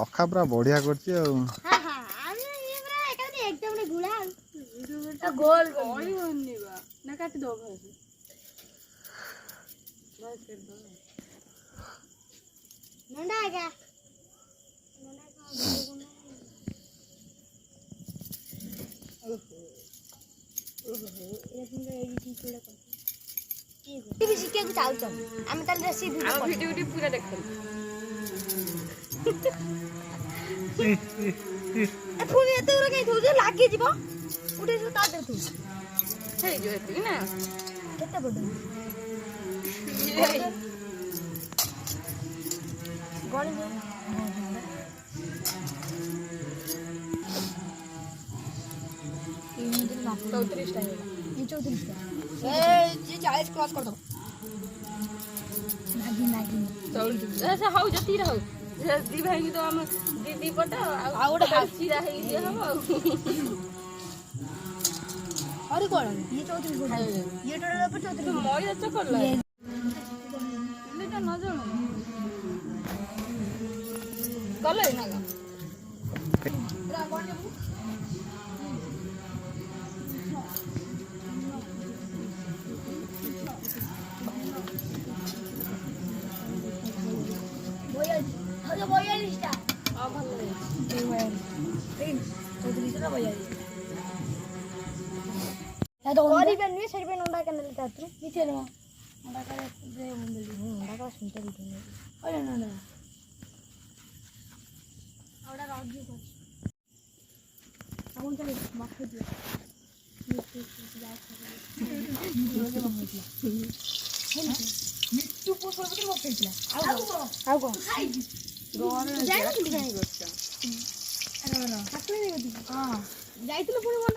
ଅଖା ପୁରା ବଢିଆ କରୁଛି ଆଉ ଶିଖିବାକୁ ଚାହୁଁଛ ଆମେ ତାହେଲେ ରେସିପି ପୁରା ଦେଖୁ ପୁଣି ଏତେ ଗୁରା କାଇଁ ଥଉଛୁ ଲାଗିଯିବ ଉଠେଇ ତା ଦେହରେ ଥଉ ହେଇଯିବ ଏତିକି ନା କେତେ ବଡ଼ ଗଣି 34ଟା ये 34ଟା ये 40 क्रॉस कर दो नागी नागी ऐसा हाउ जती रहो दी भाई तो हम दीदी पटा आ ओडा हासीरा हे दिया हम अरे कोन ये 34 को ये टोटल पर 34 मोय अच्छा करला ले का न जानो कले ना का रा कोन